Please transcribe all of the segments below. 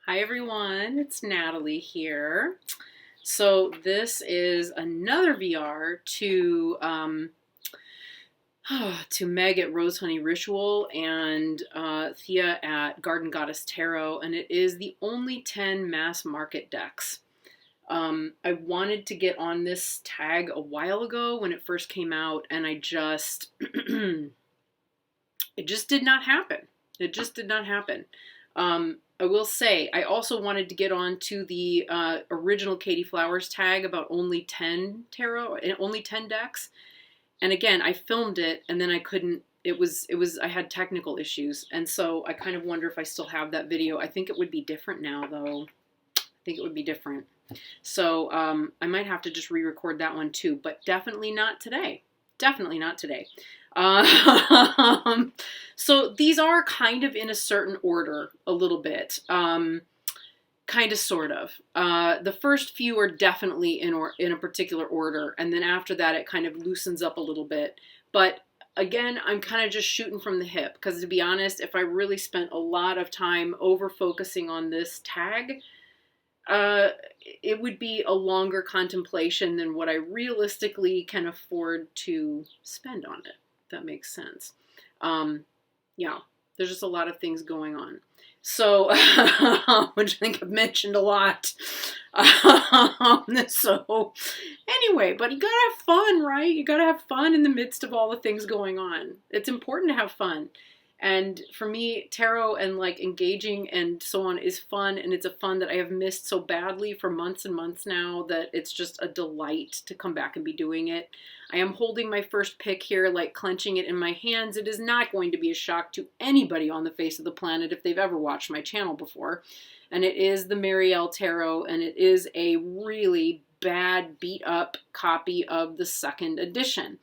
Hi everyone, it's Natalie here. So this is another VR to Meg at Rose Honey Ritual and Thea at Garden Goddess Tarot, and it is the only 10 mass market decks. I wanted to get on this tag a while ago when it first came out, and I just it just did not happen. It just did not happen. I will say, I also wanted to get on to the original Katie Flowers tag about only 10 tarot, only 10 decks. And again, I filmed it and then I couldn't, I had technical issues. And so I kind of wonder if I still have that video. I think it would be different now though. I think it would be different. So I might have to just re-record that one too, but definitely not today. Definitely not today. So these are kind of in a certain order a little bit, kind of, sort of. The first few are definitely in a particular order, and then after that it kind of loosens up a little bit. But again, I'm kind of just shooting from the hip, because to be honest, if I really spent a lot of time over focusing on this tag, it would be a longer contemplation than what I realistically can afford to spend on it. That makes sense. Yeah, there's just a lot of things going on. So, which I think I've mentioned a lot. So, anyway, but you gotta have fun, right? You gotta have fun in the midst of all the things going on. It's important to have fun. And for me, tarot and like engaging and so on is fun, and it's a fun that I have missed so badly for months and months now that it's just a delight to come back and be doing it. I am holding my first pick here, like clenching it in my hands. It is not going to be a shock to anybody on the face of the planet if they've ever watched my channel before. And it is the Marielle Tarot, and it is a really bad, beat up copy of the second edition.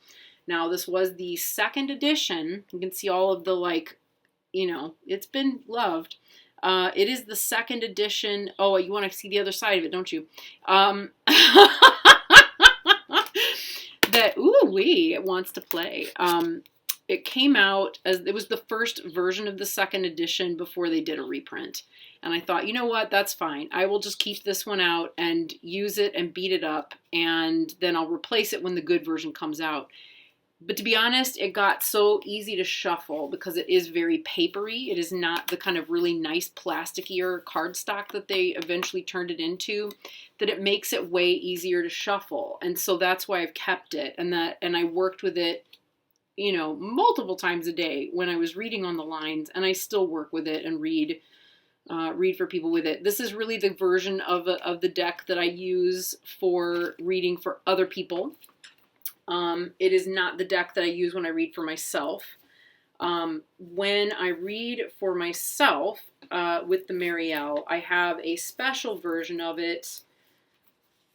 Now, this was the second edition. You can see all of the, like, you know, it's been loved. It is the second edition. Oh, you want to see the other side of it, don't you? It wants to play. It came out as, it was the first version of the second edition before they did a reprint. And I thought, you know what, that's fine. I will just keep this one out and use it and beat it up, and then I'll replace it when the good version comes out. But to be honest, it got so easy to shuffle because it is very papery. It is not the kind of really nice plasticier cardstock that they eventually turned it into, that it makes it way easier to shuffle. And so that's why I've kept it. And I worked with it, you know, multiple times a day when I was reading on the lines, and I still work with it and read for people with it. This is really the version of the deck that I use for reading for other people. It is not the deck that I use when I read for myself. When I read for myself with the Marielle, I have a special version of it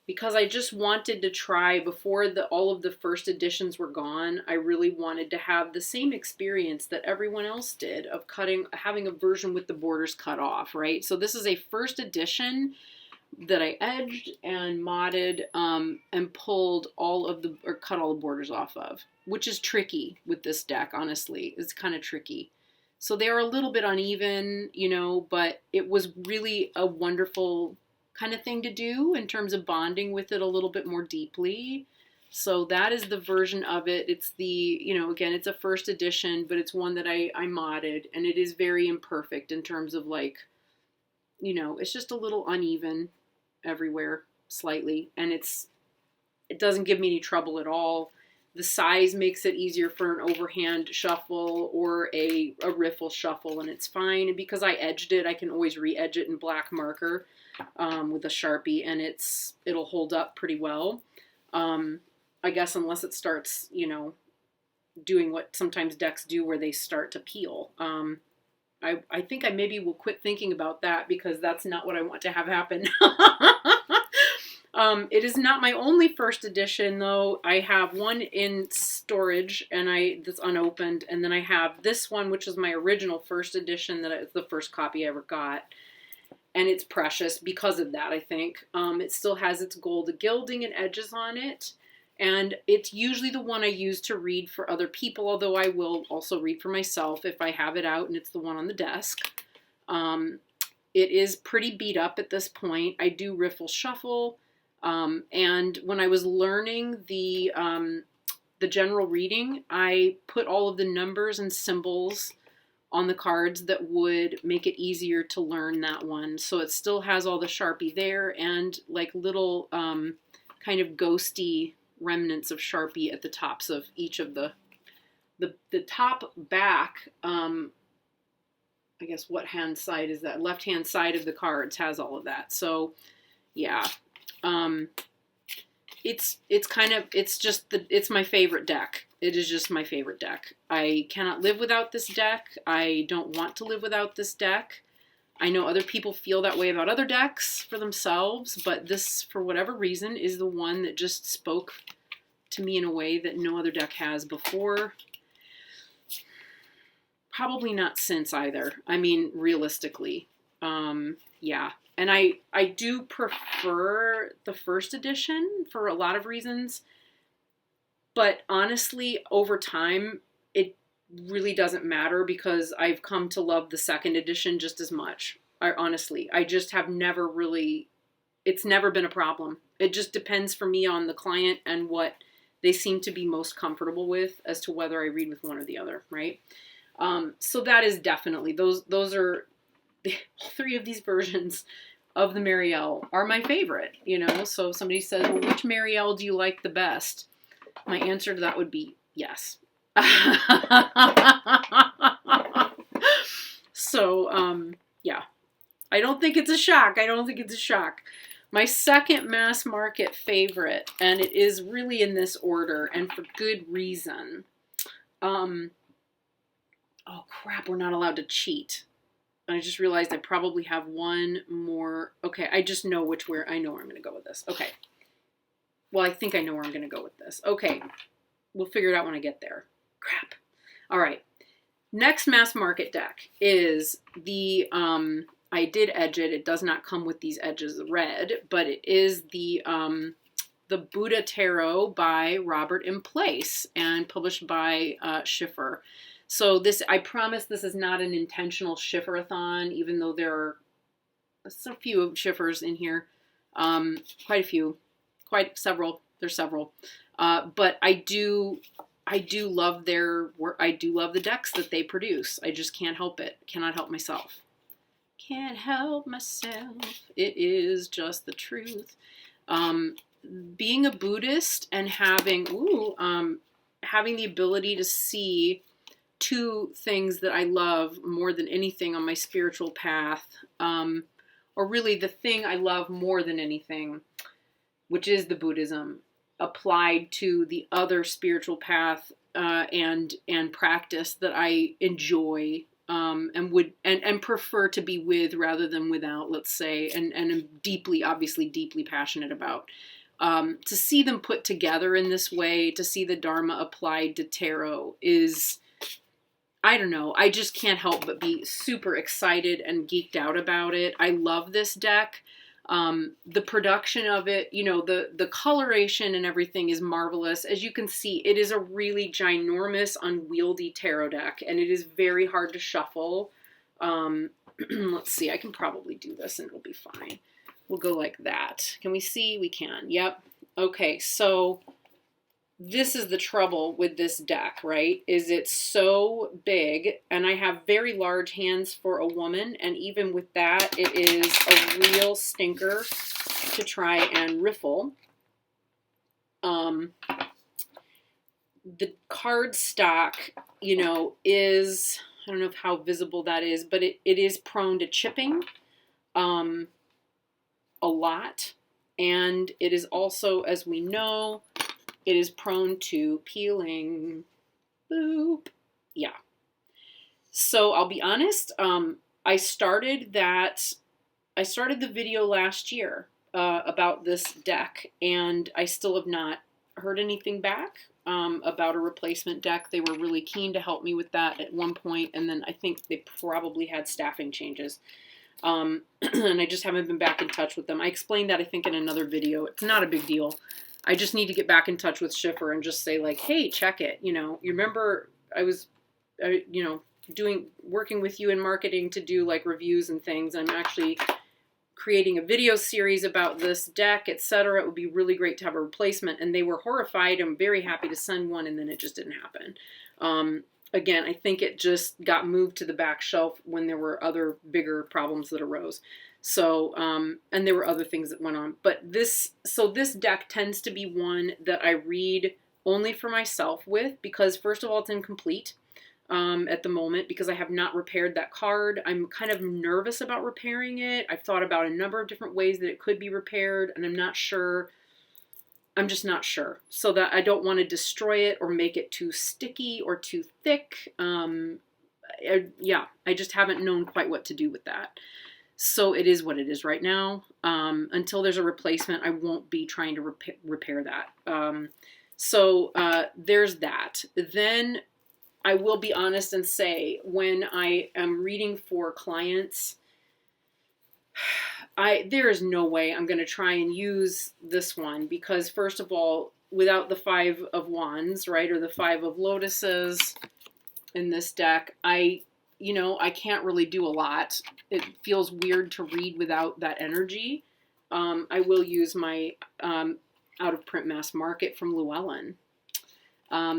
because I just wanted to try, before all of the first editions were gone, I really wanted to have the same experience that everyone else did of having a version with the borders cut off, right? So this is a first edition that I edged and modded and pulled cut all the borders off of, which is tricky with this deck, honestly. It's kind of tricky. So they are a little bit uneven, you know, but it was really a wonderful kind of thing to do in terms of bonding with it a little bit more deeply. So that is the version of it. It's the, you know, again, it's a first edition, but it's one that I modded, and it is very imperfect in terms of, like, you know, it's just a little uneven everywhere slightly, and it doesn't give me any trouble at all. The size makes it easier for an overhand shuffle or a riffle shuffle, and it's fine. And because I edged it, I can always re-edge it in black marker with a Sharpie, and it'll hold up pretty well. I guess unless it starts, you know, doing what sometimes decks do where they start to peel. I think I maybe will quit thinking about that, because that's not what I want to have happen. It is not my only first edition, though. I have one in storage, and that's unopened, and then I have this one, which is my original first edition, it's the first copy I ever got, and it's precious because of that, I think. It still has its gold gilding and edges on it, and it's usually the one I use to read for other people, although I will also read for myself if I have it out and it's the one on the desk. It is pretty beat up at this point. I do riffle shuffle. And when I was learning the general reading, I put all of the numbers and symbols on the cards that would make it easier to learn that one. So it still has all the Sharpie there and like little kind of ghosty remnants of Sharpie at the tops of each of the top back. I guess what hand side is that? Left hand side of the cards has all of that. So yeah, it's my favorite deck. It is just my favorite deck. I cannot live without this deck. I don't want to live without this deck. I know other people feel that way about other decks for themselves, but this, for whatever reason, is the one that just spoke to me in a way that no other deck has before. Probably not since either. I mean, realistically. Yeah. And I do prefer the first edition for a lot of reasons. But honestly, over time, it really doesn't matter because I've come to love the second edition just as much. Honestly, I just have never really, it's never been a problem. It just depends for me on the client and what they seem to be most comfortable with as to whether I read with one or the other, right? So that is definitely, those are, all three of these versions of the Marielle are my favorite, you know? So if somebody says, well, which Marielle do you like the best? My answer to that would be yes. So, yeah. I don't think it's a shock. I don't think it's a shock. My second mass market favorite, and it is really in this order, and for good reason. Oh, crap, we're not allowed to cheat. I just realized I probably have one more. Okay, I just know I know where I'm going to go with this. Okay. Well, I think I know where I'm going to go with this. Okay. We'll figure it out when I get there. Crap. All right. Next mass market deck is the, I did edge it. It does not come with these edges red, but it is the Buddha Tarot by Robert M. Place and published by Schiffer. So this, I promise this is not an intentional Schiffer-a-thon, even though there are a few of Schiffers in here. Quite a few. Quite several. There's several. But I do love their work. I do love the decks that they produce. I just can't help it. Cannot help myself. Can't help myself. It is just the truth. Being a Buddhist and having the ability to see two things that I love more than anything on my spiritual path, or really the thing I love more than anything, which is the Buddhism, applied to the other spiritual path and practice that I enjoy and prefer to be with rather than without, let's say, and am obviously deeply passionate about. To see them put together in this way, to see the Dharma applied to tarot is, I don't know, I just can't help but be super excited and geeked out about it. I love this deck. The production of it, you know, the coloration and everything is marvelous. As you can see, it is a really ginormous, unwieldy tarot deck, and it is very hard to shuffle. Let's see, I can probably do this and it'll be fine. We'll go like that. Can we see? We can. Yep. Okay, so this is the trouble with this deck, right? Is it's so big, and I have very large hands for a woman, and even with that, it is a real stinker to try and riffle. The card stock, you know, is, I don't know how visible that is, but it is prone to chipping a lot, and it is also, as we know, it is prone to peeling. Boop. Yeah. So I'll be honest. I started the video last year about this deck, and I still have not heard anything back about a replacement deck. They were really keen to help me with that at one point, and then I think they probably had staffing changes. And I just haven't been back in touch with them. I explained that, I think, in another video. It's not a big deal. I just need to get back in touch with Schiffer and just say, like, hey, check it. You know, you remember you know, working with you in marketing to do like reviews and things. I'm actually creating a video series about this deck, etc. It would be really great to have a replacement. And they were horrified. I'm very happy to send one, and then it just didn't happen. Again, I think it just got moved to the back shelf when there were other bigger problems that arose. So, and there were other things that went on. But this deck tends to be one that I read only for myself with, because first of all, it's incomplete at the moment because I have not repaired that card. I'm kind of nervous about repairing it. I've thought about a number of different ways that it could be repaired, and I'm not sure. I'm just not sure. So that I don't want to destroy it or make it too sticky or too thick. Yeah, I just haven't known quite what to do with that. So it is what it is right now. Until there's a replacement, I won't be trying to repair that. So there's that. Then I will be honest and say, when I am reading for clients, there is no way I'm going to try and use this one, because first of all, without the 5 of Wands, right, or the 5 of Lotuses in this deck, I can't really do a lot. It feels weird to read without that energy. I will use my out-of-print mass market from Llewellyn.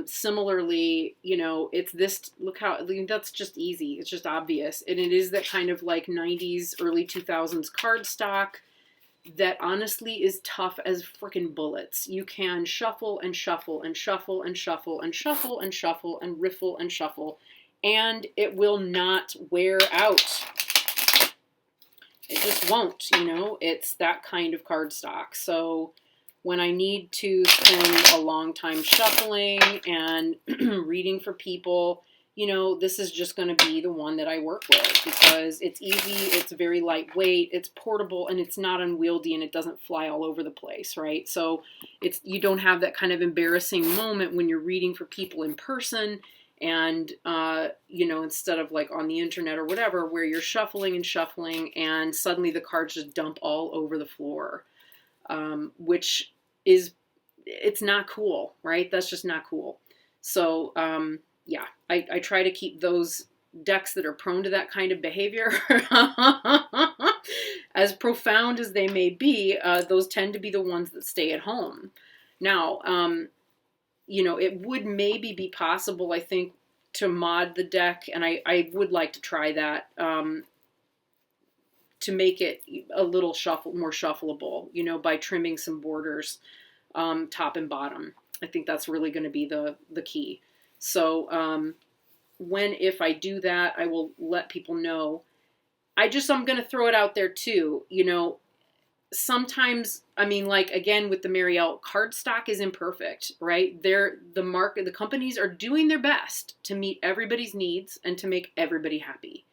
Similarly, it's this, look how, that's just easy. It's just obvious. And it is that kind of like 90s, early 2000s cardstock that honestly is tough as freaking bullets. You can shuffle and shuffle and shuffle and shuffle and shuffle and shuffle and riffle and shuffle, and it will not wear out. It just won't, it's that kind of cardstock. So when I need to spend a long time shuffling and reading for people, this is just going to be the one that I work with, because it's easy, it's very lightweight, it's portable, and it's not unwieldy, and it doesn't fly all over the place, right? So you don't have that kind of embarrassing moment when you're reading for people in person, and instead of like on the internet or whatever, where you're shuffling and shuffling and suddenly the cards just dump all over the floor, which it's not cool, right? That's just not cool. So yeah, I try to keep those decks that are prone to that kind of behavior, as profound as they may be, those tend to be the ones that stay at home. Now, it would maybe be possible, I think, to mod the deck, and I would like to try that, to make it a little more shuffleable, by trimming some borders, top and bottom. I think that's really going to be the key. So if I do that, I will let people know. I'm going to throw it out there too. Sometimes, again, with the Marielle, cardstock is imperfect, right? The companies are doing their best to meet everybody's needs and to make everybody happy.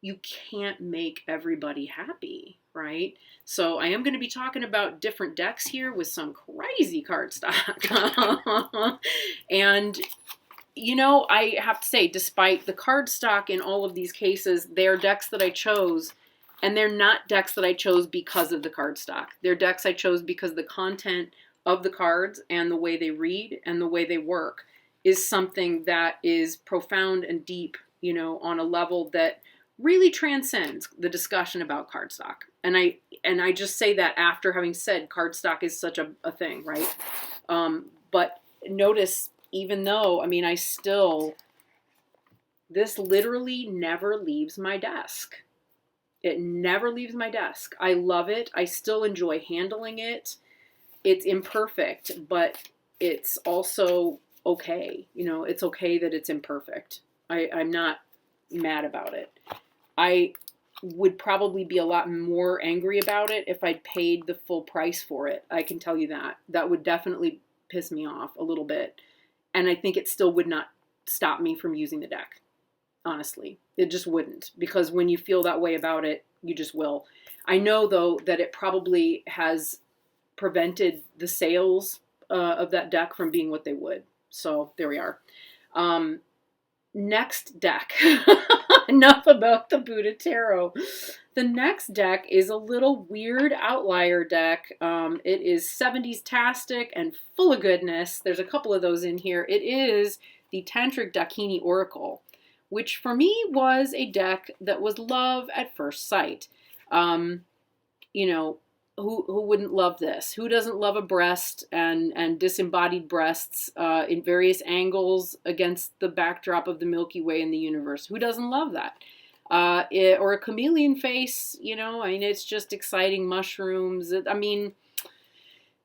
You can't make everybody happy, right? So I am going to be talking about different decks here with some crazy cardstock. And, I have to say, despite the cardstock in all of these cases, they are decks that I chose. And they're not decks that I chose because of the cardstock. They're decks I chose because the content of the cards and the way they read and the way they work is something that is profound and deep, on a level that really transcends the discussion about cardstock. And I just say that after having said cardstock is such a thing, right? But notice, even though, this literally never leaves my desk. It never leaves my desk. I love it. I still enjoy handling it. It's imperfect, but it's also okay. It's okay that it's imperfect. I'm not mad about it. I would probably be a lot more angry about it if I'd paid the full price for it. I can tell you that. That would definitely piss me off a little bit. And I think it still would not stop me from using the deck. Honestly, it just wouldn't, because when you feel that way about it, you just will. I know, though, that it probably has prevented the sales of that deck from being what they would. So there we are. Next deck. Enough about the Buddha Tarot. The next deck is a little weird outlier deck. It is 70s-tastic and full of goodness. There's a couple of those in here. It is the Tantric Dakini Oracle, which for me was a deck that was love at first sight. You know, who wouldn't love this? Who doesn't love a breast and disembodied breasts in various angles against the backdrop of the Milky Way in the universe? Who doesn't love that? Or a chameleon face, you know, I mean, it's just exciting mushrooms. I mean,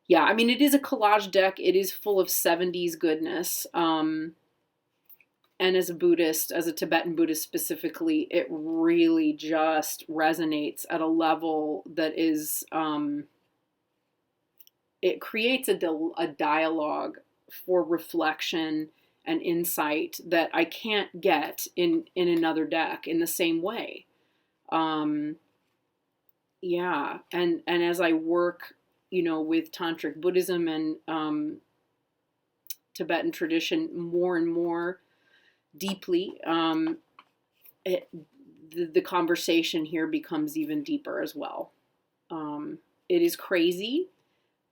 yeah, I mean, it is a collage deck. It is full of 70s goodness. And as a Buddhist, as a Tibetan Buddhist specifically, it really just resonates at a level that is, it creates a dialogue for reflection and insight that I can't get in another deck in the same way. Yeah, and as I work, you know, with Tantric Buddhism and Tibetan tradition more and more deeply, the conversation here becomes even deeper as well. It is crazy.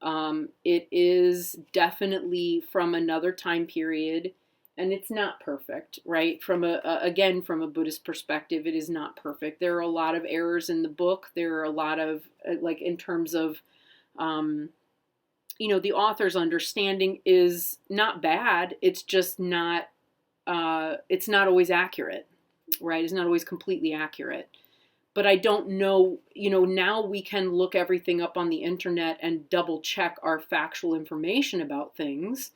It is definitely from another time period, and it's not perfect, right? From again, from a Buddhist perspective, it is not perfect. There are a lot of errors in the book. There are a lot of, like, in terms of, you know, the author's understanding is not bad. It's just not, it's not always accurate, right? It's not always completely accurate. But I don't know, you know, now we can look everything up on the internet and double check our factual information about things.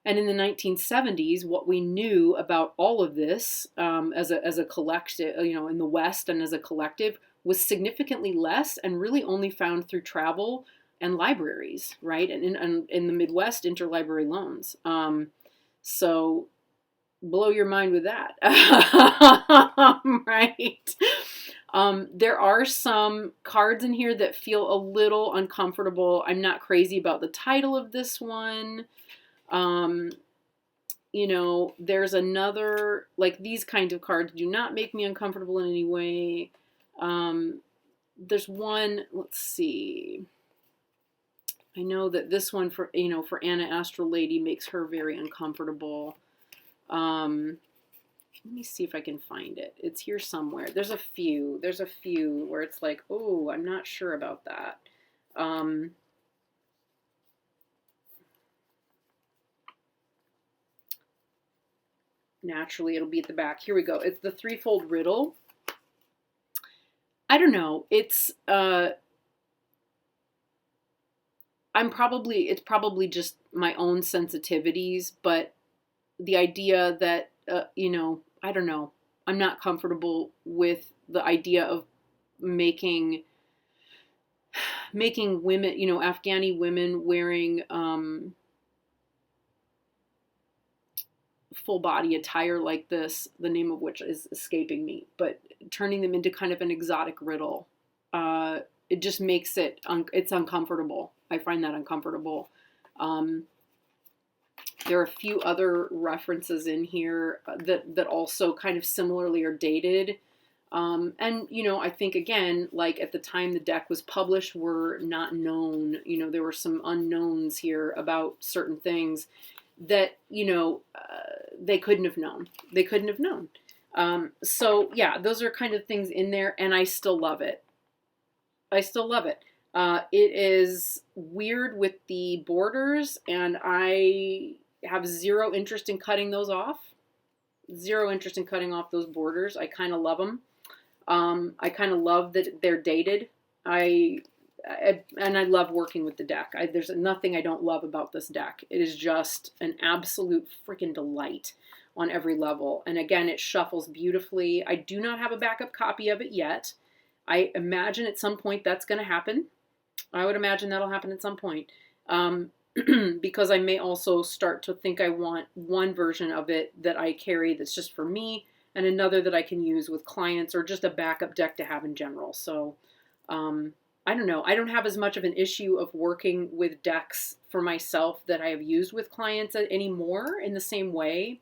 And in the 1970s, what we knew about all of this as a collective, you know, in the West and as a collective was significantly less and really only found through travel and libraries, right? And in the Midwest, interlibrary loans. So blow your mind with that, right? There are some cards in here that feel a little uncomfortable. I'm not crazy about the title of this one. You know, there's another, like, these kinds of cards do not make me uncomfortable in any way. There's one, let's see. I know that this one for, you know, for Anna Astral Lady makes her very uncomfortable. Let me see if I can find it. It's here somewhere. There's a few where it's like, oh, I'm not sure about that. Naturally, it'll be at the back. Here we go. It's the threefold riddle. I don't know. It's it's probably just my own sensitivities, but the idea that, you know, I don't know. I'm not comfortable with the idea of making women, you know, Afghani women wearing full body attire like this, the name of which is escaping me, but turning them into kind of an exotic riddle. It just makes it, it's uncomfortable. I find that uncomfortable. There are a few other references in here that also kind of similarly are dated. And, you know, I think, again, like at the time the deck was published, were not known. You know, there were some unknowns here about certain things that, you know, they couldn't have known. They couldn't have known. So, yeah, those are kind of things in there, and I still love it. I still love it. It is weird with the borders, and I have zero interest in cutting those off. Zero interest in cutting off those borders. I kind of love them. I kind of love that they're dated. And I love working with the deck. There's nothing I don't love about this deck. It is just an absolute freaking delight on every level. And again, it shuffles beautifully. I do not have a backup copy of it yet. I imagine at some point that's going to happen. I would imagine that'll happen at some point. Because I may also start to think I want one version of it that I carry that's just for me, and another that I can use with clients, or just a backup deck to have in general. So, I don't know. I don't have as much of an issue of working with decks for myself that I have used with clients anymore in the same way.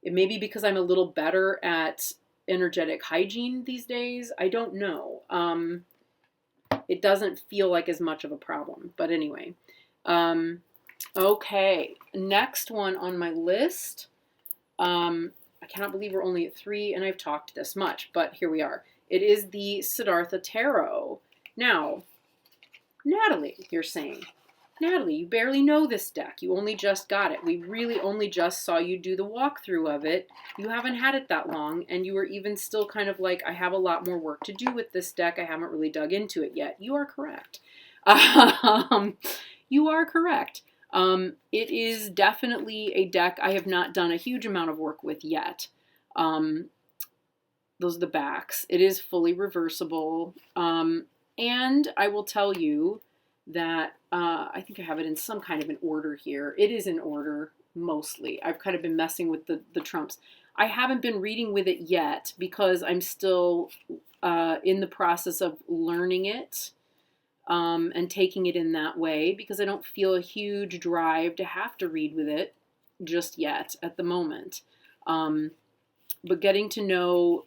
It may be because I'm a little better at energetic hygiene these days. I don't know. It doesn't feel like as much of a problem. But anyway. Okay. Next one on my list. I cannot believe we're only at 3 and I've talked this much, but here we are. It is the Siddhartha Tarot. Now, Natalie, you're saying, Natalie, you barely know this deck. You only just got it. We really only just saw you do the walkthrough of it. You haven't had it that long, and you were even still kind of like, I have a lot more work to do with this deck. I haven't really dug into it yet. You are correct. You are correct. It is definitely a deck I have not done a huge amount of work with yet. Those are the backs. It is fully reversible. And I will tell you that I think I have it in some kind of an order here. It is in order, mostly. I've kind of been messing with the trumps. I haven't been reading with it yet because I'm still in the process of learning it and taking it in that way, because I don't feel a huge drive to have to read with it just yet at the moment. But getting to know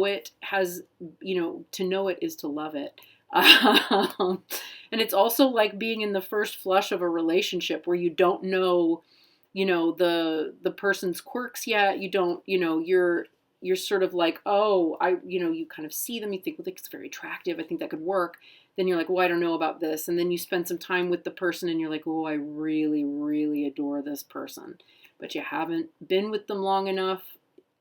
it has, to know it is to love it. And it's also like being in the first flush of a relationship where you don't know, the person's quirks yet. You don't, you're sort of like, oh, you kind of see them. You think, well, it's very attractive. I think that could work. Then you're like, well, I don't know about this. And then you spend some time with the person and you're like, oh, I really, really adore this person. But you haven't been with them long enough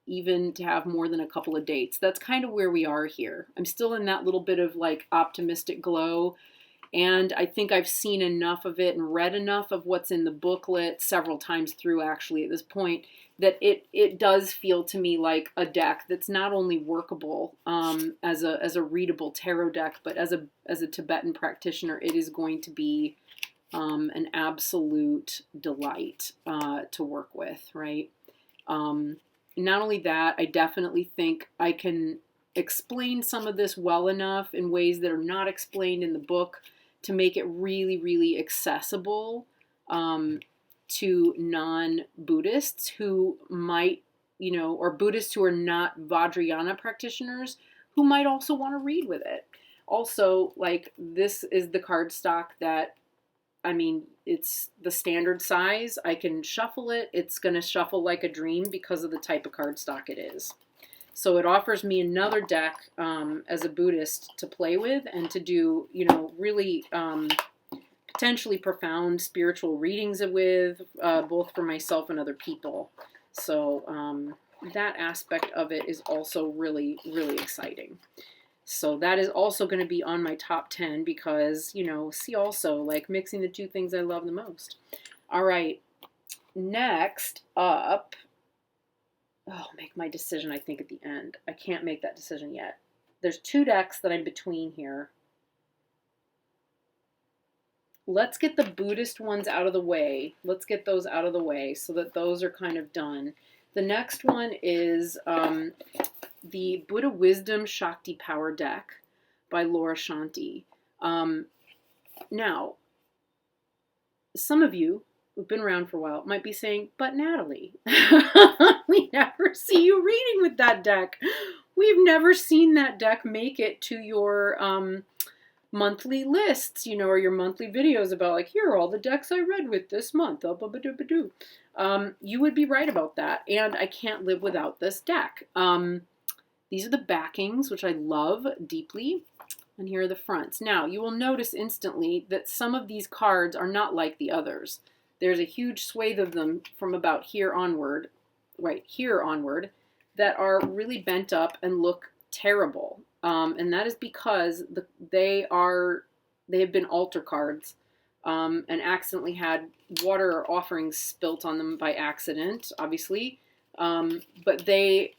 even to have more than a couple of dates. That's kind of where we are here. I'm still in that little bit of like optimistic glow. And I think I've seen enough of it and read enough of what's in the booklet several times through actually at this point that it does feel to me like a deck that's not only workable as a readable tarot deck, but as a Tibetan practitioner, it is going to be an absolute delight to work with, right? Not only that, I definitely think I can explain some of this well enough in ways that are not explained in the book to make it really, really accessible to non-Buddhists who might, or Buddhists who are not Vajrayana practitioners who might also want to read with it. Also, like, this is the cardstock that, it's the standard size. I can shuffle it. It's going to shuffle like a dream because of the type of cardstock it is. So it offers me another deck as a Buddhist to play with and to do, really potentially profound spiritual readings with, both for myself and other people. So that aspect of it is also really, really exciting. So that is also going to be on my top 10 because, see also, like, mixing the two things I love the most. All right, next up, I'll make my decision, I think, at the end. I can't make that decision yet. There's 2 decks that I'm between here. Let's get the Buddhist ones out of the way. Let's get those out of the way so that those are kind of done. The next one is the Buddha Wisdom Shakti Power deck by Laura Shanti. Now, some of you who've been around for a while might be saying, but Natalie, we never see you reading with that deck. We've never seen that deck make it to your monthly lists, or your monthly videos about, like, here are all the decks I read with this month. You would be right about that, and I can't live without this deck. These are the backings, which I love deeply, and here are the fronts. Now, you will notice instantly that some of these cards are not like the others. There's a huge swathe of them from about here onward, right here onward, that are really bent up and look terrible. And that is because they have been altar cards and accidentally had water or offerings spilt on them by accident, obviously. But they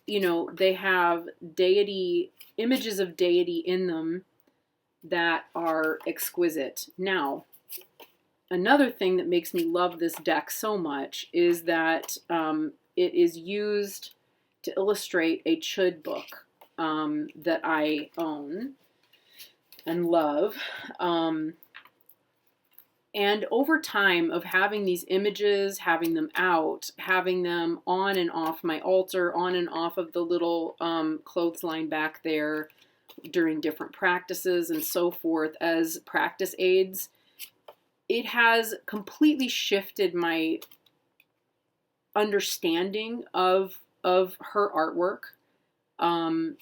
have images of deity in them that are exquisite. Now, another thing that makes me love this deck so much is that it is used to illustrate a chud book that I own and love. And over time of having these images, having them out, having them on and off my altar, on and off of the little clothesline back there during different practices and so forth as practice aids, it has completely shifted my understanding of her artwork.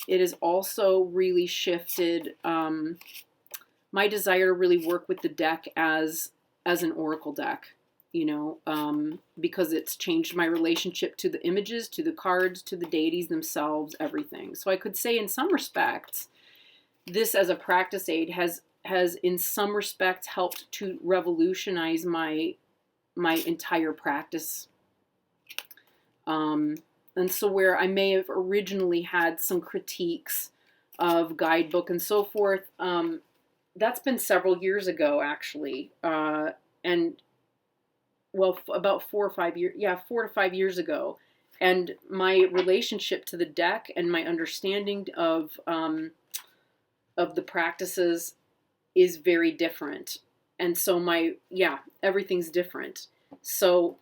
It has also really shifted my desire to really work with the deck as an oracle deck, you know, because it's changed my relationship to the images, to the cards, to the deities themselves, everything. So I could say in some respects, this as a practice aid has in some respects helped to revolutionize my entire practice. And so where I may have originally had some critiques of guidebook and so forth, that's been several years ago, actually. And well, about 4 or 5 years, 4 to 5 years ago. And my relationship to the deck and my understanding of the practices is very different. And so everything's different. So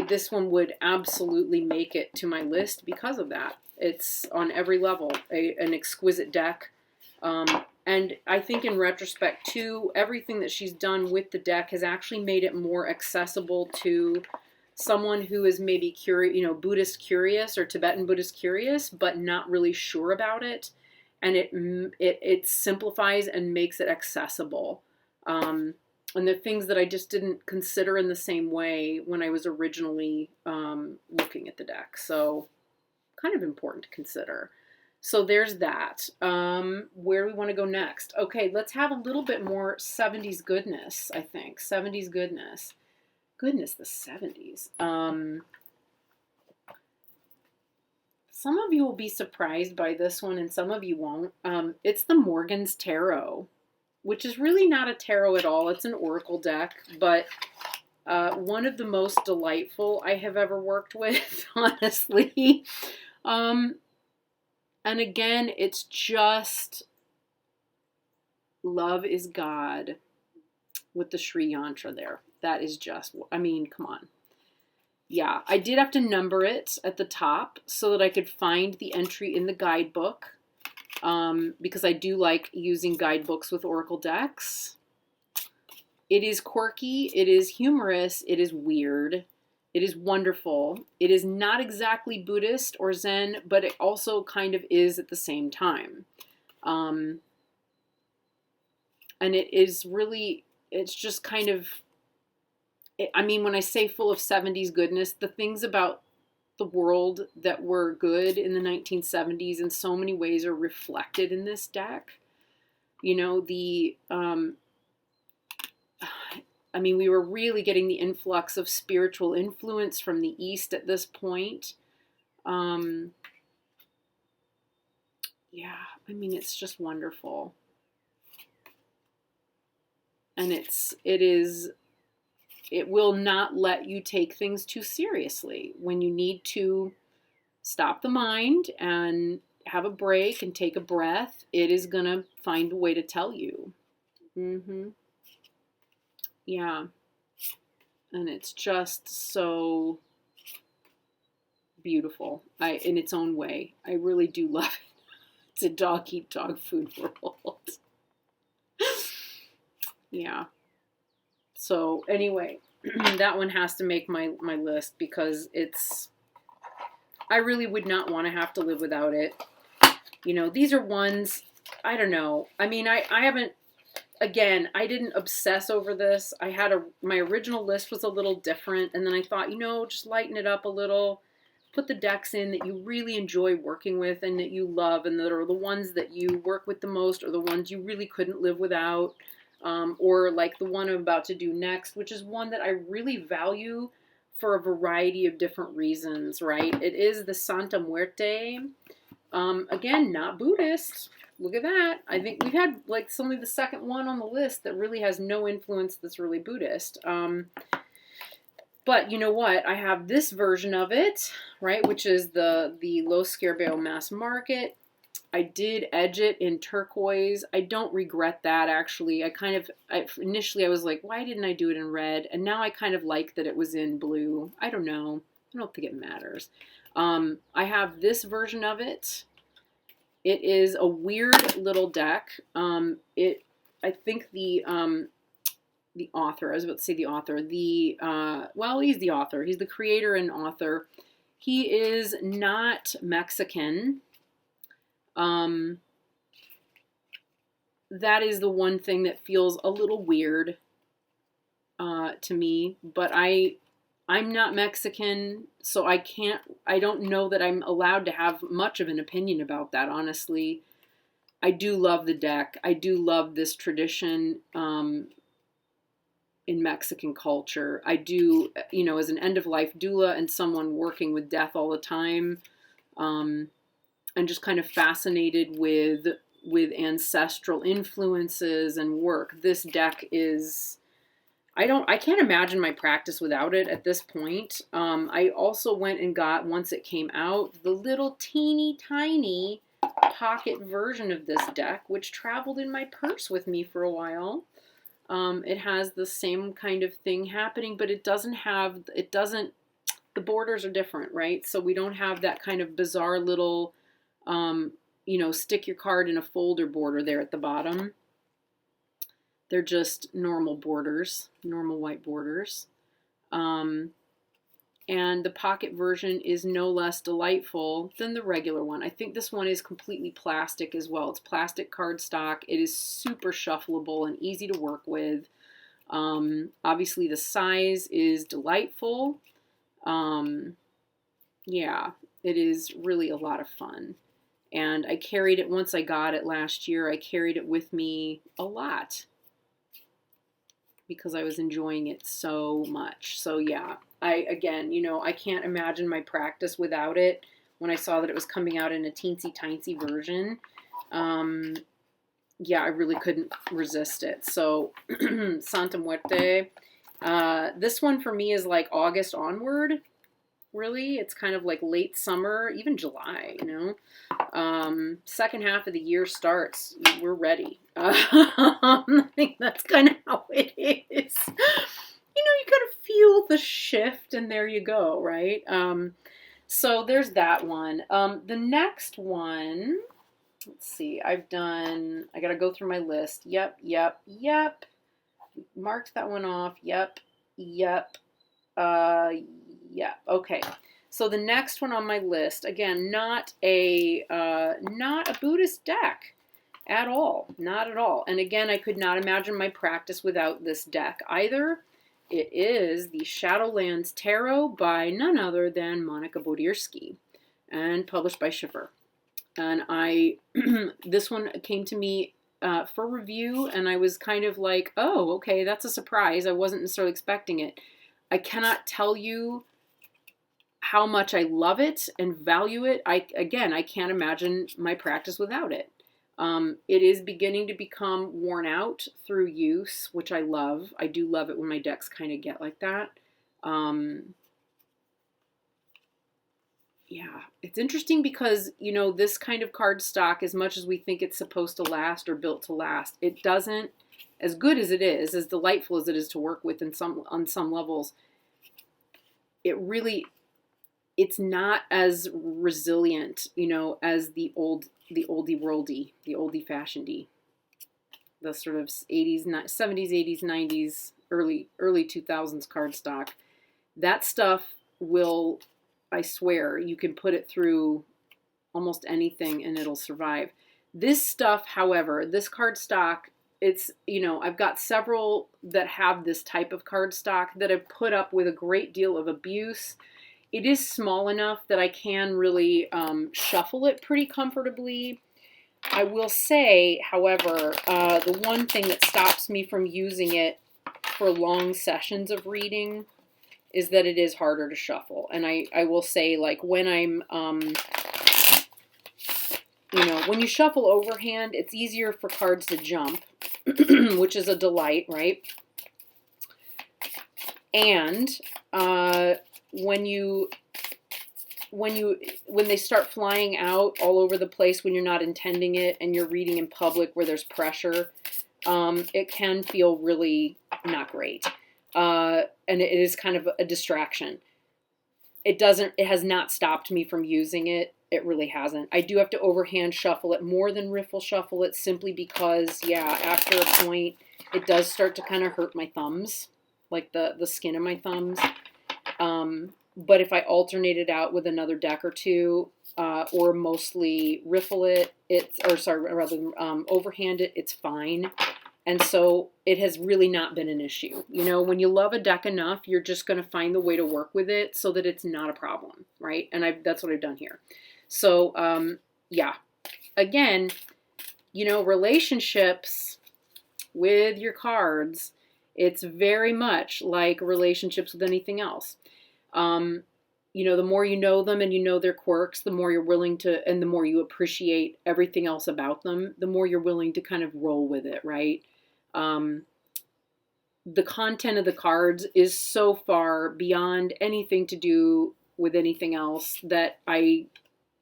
this one would absolutely make it to my list because of that. It's on every level, an exquisite deck. And I think in retrospect too, everything that she's done with the deck has actually made it more accessible to someone who is maybe curious, you know, Buddhist curious or Tibetan Buddhist curious, but not really sure about it. And it simplifies and makes it accessible. And the things that I just didn't consider in the same way when I was originally looking at the deck. So kind of important to consider. So there's that. Where do we want to go next? Okay, let's have a little bit more 70s goodness, I think. 70s goodness. Goodness, the 70s. Some of you will be surprised by this one and some of you won't. It's the Morgan's Tarot, which is really not a tarot at all. It's an oracle deck, but one of the most delightful I have ever worked with, honestly. And again, it's just love is God with the Shri Yantra there. That is just, I mean, come on. Yeah, I did have to number it at the top so that I could find the entry in the guidebook, because I do like using guidebooks with oracle decks. It is quirky, it is humorous, it is weird, it is wonderful. It is not exactly Buddhist or Zen, but it also kind of is at the same time. And it is really, it's just kind of, I mean, when I say full of 70s goodness, the things about the world that were good in the 1970s in so many ways are reflected in this deck. You know, I mean, we were really getting the influx of spiritual influence from the East at this point. Yeah, I mean, it's just wonderful. And it will not let you take things too seriously. When you need to stop the mind and have a break and take a breath, it is going to find a way to tell you. Yeah. And it's just so beautiful in its own way. I really do love it. It's a dog eat dog food world. Yeah. So anyway, that one has to make my list because I really would not want to have to live without it. You know, these are ones, I don't know. I mean, I haven't, again, I didn't obsess over this. My original list was a little different. And then I thought, you know, just lighten it up a little. Put the decks in that you really enjoy working with and that you love and that are the ones that you work with the most or the ones you really couldn't live without. Or like the one I'm about to do next, which is one that I really value for a variety of different reasons, right? It is the Santa Muerte. Again, not Buddhist. Look at that. I think we've had like only the second one on the list that really has no influence that's really Buddhist. But you know what? I have this version of it, right? Which is the Los Scarabeo Mass Market. I did edge it in turquoise. I don't regret that, actually. Initially I was like, why didn't I do it in red? And now I kind of like that it was in blue. I don't know. I don't think it matters. I have this version of it. It is a weird little deck. I think the the author. I was about to say the author. Well, he's the author. He's the creator and author. He is not Mexican. That is the one thing that feels a little weird to me. But I'm not Mexican, so I don't know that I'm allowed to have much of an opinion about that, honestly. I do love the deck. I do love this tradition in Mexican culture. I do, as an end-of-life doula and someone working with death all the time, and just kind of fascinated with ancestral influences and work. This deck is, I can't imagine my practice without it at this point. I also went and got, once it came out, the little teeny tiny pocket version of this deck, which traveled in my purse with me for a while. It has the same kind of thing happening, but the borders are different, right? So we don't have that kind of bizarre little, stick your card in a folder border there at the bottom. They're just normal borders, normal white borders. And the pocket version is no less delightful than the regular one. I think this one is completely plastic as well. It's plastic cardstock. It is super shuffleable and easy to work with. Obviously, the size is delightful. Yeah, it is really a lot of fun. And I carried it, once I got it last year, I carried it with me a lot because I was enjoying it so much. So yeah, I can't imagine my practice without it. When I saw that it was coming out in a teensy-tiny version, yeah, I really couldn't resist it. So Santa Muerte. This one for me is like August onward, really. It's kind of like late summer, even July, Second half of the year starts. We're ready. I think that's kind of how it is. You kind of feel the shift, and there you go, right? So there's that one. The next one, let's see, I got to go through my list. Yep. Marked that one off. Yep. Okay. So the next one on my list, again, not a Buddhist deck at all. Not at all. And again, I could not imagine my practice without this deck either. It is the Shadowlands Tarot by none other than Monica Bodirsky and published by Schiffer. And this one came to me for review, and I was kind of like, oh, okay, that's a surprise. I wasn't necessarily expecting it. I cannot tell you how much I love it and value it. I can't imagine my practice without it. It is beginning to become worn out through use, which I love. I do love it when my decks kind of get like that. Yeah, it's interesting because, this kind of card stock, as much as we think it's supposed to last or built to last, it doesn't, as good as it is, as delightful as it is to work with on some levels, it's not as resilient, as the oldie worldy, the oldie fashionedy, the sort of 70s, 80s, 90s, early 2000s cardstock. That stuff will, I swear, you can put it through almost anything and it'll survive. This stuff, however, this cardstock, it's, I've got several that have this type of cardstock that have put up with a great deal of abuse. It is small enough that I can really shuffle it pretty comfortably. I will say, however, the one thing that stops me from using it for long sessions of reading is that it is harder to shuffle. And I will say, like, when I'm, when you shuffle overhand, it's easier for cards to jump, which is a delight, right? And when they start flying out all over the place when you're not intending it and you're reading in public where there's pressure, it can feel really not great. And it is kind of a distraction. It has not stopped me from using it. It really hasn't. I do have to overhand shuffle it more than riffle shuffle it, simply because, yeah, after a point, It does start to kind of hurt my thumbs, like the skin of my thumbs. But if I alternate it out with another deck or two, or mostly riffle it, overhand it, it's fine. And so it has really not been an issue. You know, when you love a deck enough, you're just going to find the way to work with it so that it's not a problem, right? And that's what I've done here. So, yeah. Again, you know, relationships with your cards, it's very much like relationships with anything else. You know, the more you know them and you know their quirks, the more you're willing to, and the more you appreciate everything else about them, the more you're willing to kind of roll with it, right? The content of the cards is so far beyond anything to do with anything else that I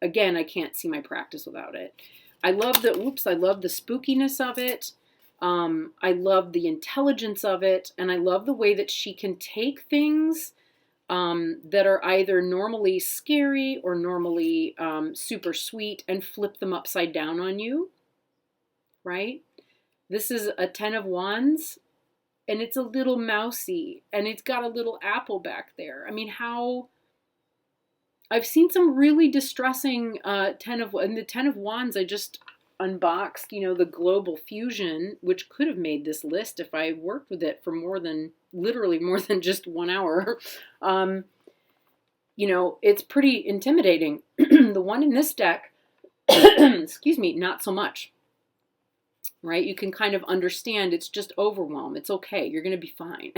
can't see my practice without it. I love the spookiness of it. I love the intelligence of it. And I love the way that she can take things that are either normally scary or normally super sweet and flip them upside down on you, right? This is a 10 of Wands, and it's a little mousy, and it's got a little apple back there. I mean, I've seen some really distressing and the 10 of Wands, I just unboxed, you know, the Global Fusion, which could have made this list if I worked with it for literally more than just 1 hour. You know, it's pretty intimidating. The one in this deck, excuse me, not so much. Right? You can kind of understand it's just overwhelm. It's okay. You're going to be fine.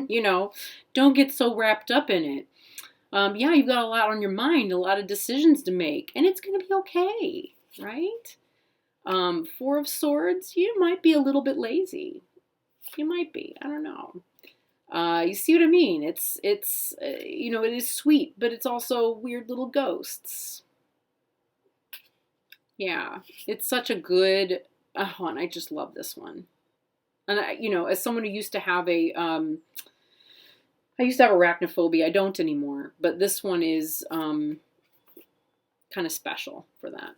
You know, don't get so wrapped up in it. Yeah, you've got a lot on your mind, a lot of decisions to make, and it's going to be okay, right? 4 of Swords, you might be a little bit lazy. You might be. I don't know. You see what I mean? It's you know, it is sweet, but it's also weird little ghosts. Yeah, it's such a good... Oh, and I just love this one. And I, you know, as someone who used to have I used to have arachnophobia. I don't anymore, but this one is kind of special for that.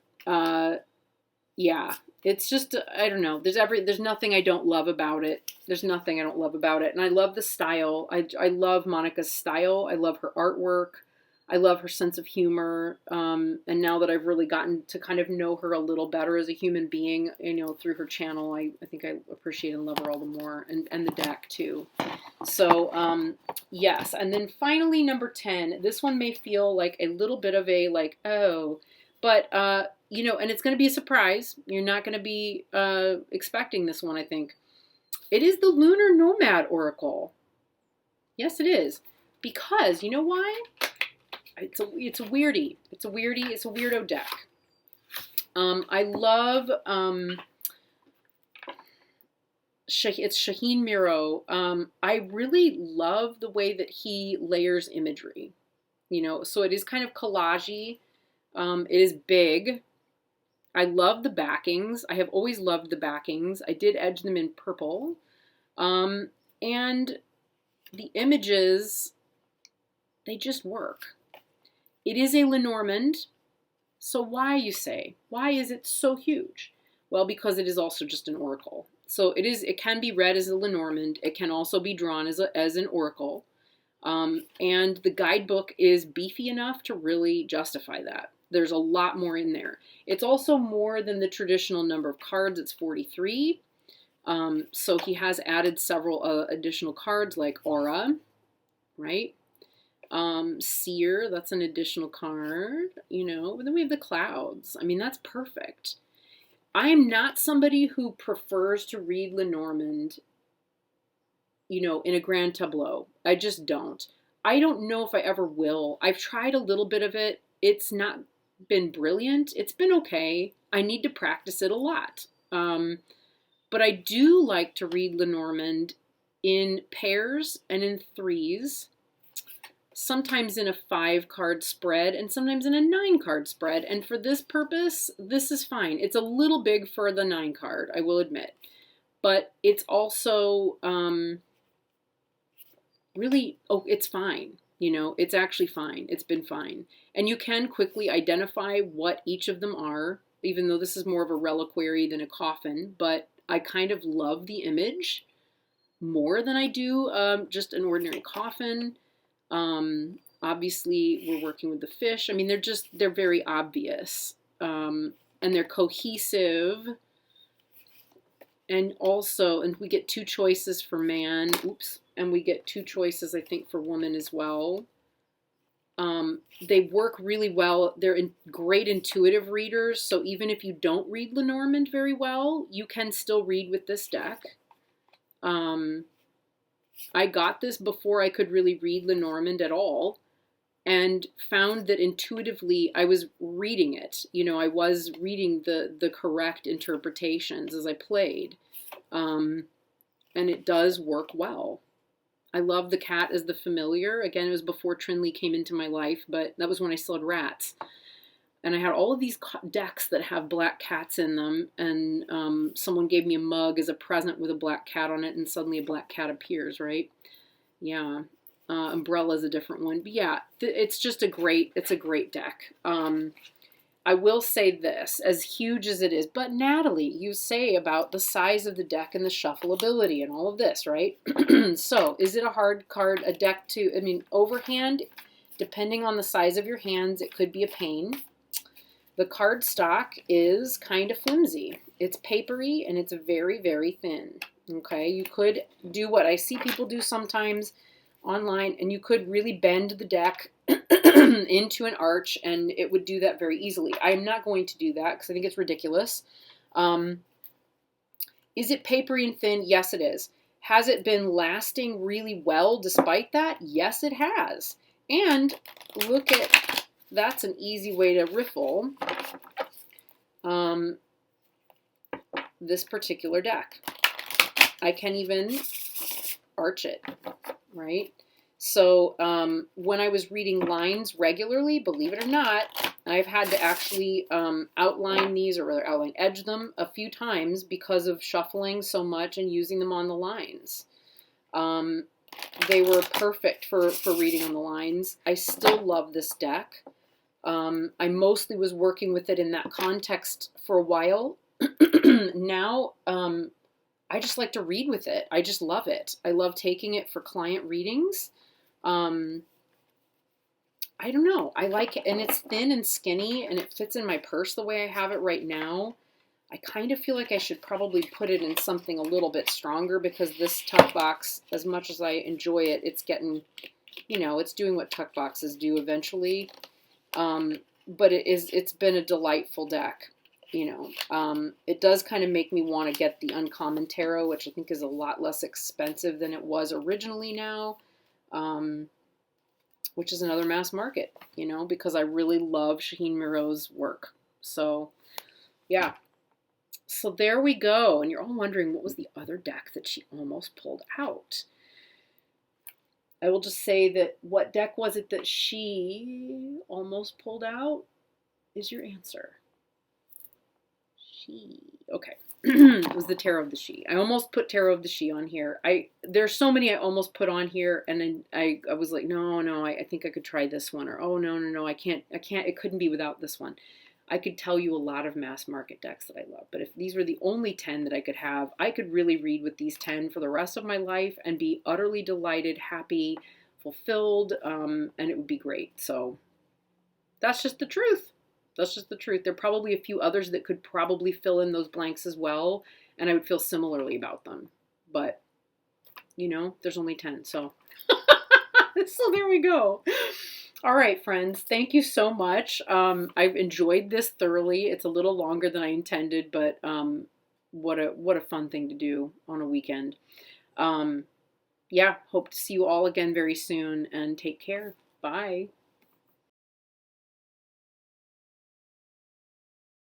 Yeah, it's just, I don't know. There's nothing I don't love about it. There's nothing I don't love about it. And I love the style. I love Monica's style. I love her artwork. I love her sense of humor, and now that I've really gotten to kind of know her a little better as a human being, you know, through her channel, I think I appreciate and love her all the more, and the deck too. So, yes, and then finally number 10, this one may feel like a little bit of a, like, oh, but, you know, and it's going to be a surprise. You're not going to be expecting this one, I think. It is the Lunar Nomad Oracle. Yes, it is. Because, you know why? It's a weirdie. It's a weirdo deck. I love it's Shaheen Miro. I really love the way that he layers imagery. You know, so it is kind of collagey. It is big. I love the backings. I have always loved the backings. I did edge them in purple. And the images, they just work. It is a Lenormand, so why, you say? Why is it so huge? Well, because it is also just an oracle. So it can be read as a Lenormand. It can also be drawn as an oracle. And the guidebook is beefy enough to really justify that. There's a lot more in there. It's also more than the traditional number of cards. It's 43. So he has added several additional cards like Aura, right? Seer, that's an additional card, you know. But then we have the Clouds. I mean, that's perfect. I am not somebody who prefers to read Lenormand, you know, in a grand tableau. I just don't. I don't know if I ever will. I've tried a little bit of it. It's not been brilliant. It's been okay. I need to practice it a lot. But I do like to read Lenormand in pairs and in threes. Sometimes in a 5-card spread and sometimes in a 9-card spread. And for this purpose, this is fine. It's a little big for the 9-card, I will admit. But it's also really, it's fine. You know, it's actually fine. It's been fine. And you can quickly identify what each of them are, even though this is more of a reliquary than a coffin. But I kind of love the image more than I do just an ordinary coffin. Obviously, we're working with the fish. I mean, they're very obvious. And they're cohesive. And also, and we get 2 choices for man. Oops. And we get 2 choices, I think, for woman as well. They work really well. They're great intuitive readers. So even if you don't read Lenormand very well, you can still read with this deck. I got this before I could really read Lenormand at all, and found that intuitively I was reading it. You know, I was reading the correct interpretations as I played. And it does work well. I love the cat as the familiar. Again, it was before Trinley came into my life, but that was when I still had rats. And I had all of these decks that have black cats in them, and someone gave me a mug as a present with a black cat on it, and suddenly a black cat appears, right? Yeah. Umbrella's a different one. But yeah, it's just a great deck. I will say this, as huge as it is, but Natalie, you say about the size of the deck and the shuffleability and all of this, right? So, is it a hard card, a deck to, I mean, overhand, depending on the size of your hands, it could be a pain. The card stock is kind of flimsy. It's papery and it's very, very thin. Okay, you could do what I see people do sometimes online, and you could really bend the deck into an arch, and it would do that very easily. I'm not going to do that because I think it's ridiculous. Is it papery and thin? Yes, it is. Has it been lasting really well despite that? Yes, it has. And look at, that's an easy way to riffle this particular deck. I can even arch it, right? So when I was reading lines regularly, believe it or not, I've had to actually outline these, or rather outline edge them a few times because of shuffling so much and using them on the lines. They were perfect for reading on the lines. I still love this deck. I mostly was working with it in that context for a while. Now, I just like to read with it. I just love it. I love taking it for client readings. I don't know. I like it, and it's thin and skinny, and it fits in my purse the way I have it right now. I kind of feel like I should probably put it in something a little bit stronger, because this tuck box, as much as I enjoy it, it's getting, you know, it's doing what tuck boxes do eventually. But it's been a delightful deck. You know, it does kind of make me want to get the Uncommon Tarot, which I think is a lot less expensive than it was originally now, which is another mass market, you know, because I really love Shaheen Miro's work. So, yeah. So there we go. And you're all wondering, what was the other deck that she almost pulled out? I will just say that what deck was it that she almost pulled out is your answer. Okay. It was the Tarot of the She. I almost put Tarot of the She on here. There's so many I almost put on here, and then I was like, no, I think I could try this one, or oh no, I can't, it couldn't be without this one. I could tell you a lot of mass market decks that I love, but if these were the only 10 that I could have, I could really read with these 10 for the rest of my life and be utterly delighted, happy, fulfilled, and it would be great. So that's just the truth. That's just the truth. There are probably a few others that could probably fill in those blanks as well, and I would feel similarly about them. But, you know, there's only 10, so. So there we go. All right, friends. Thank you so much. I've enjoyed this thoroughly. It's a little longer than I intended, but what a fun thing to do on a weekend. Yeah, hope to see you all again very soon, and take care. Bye.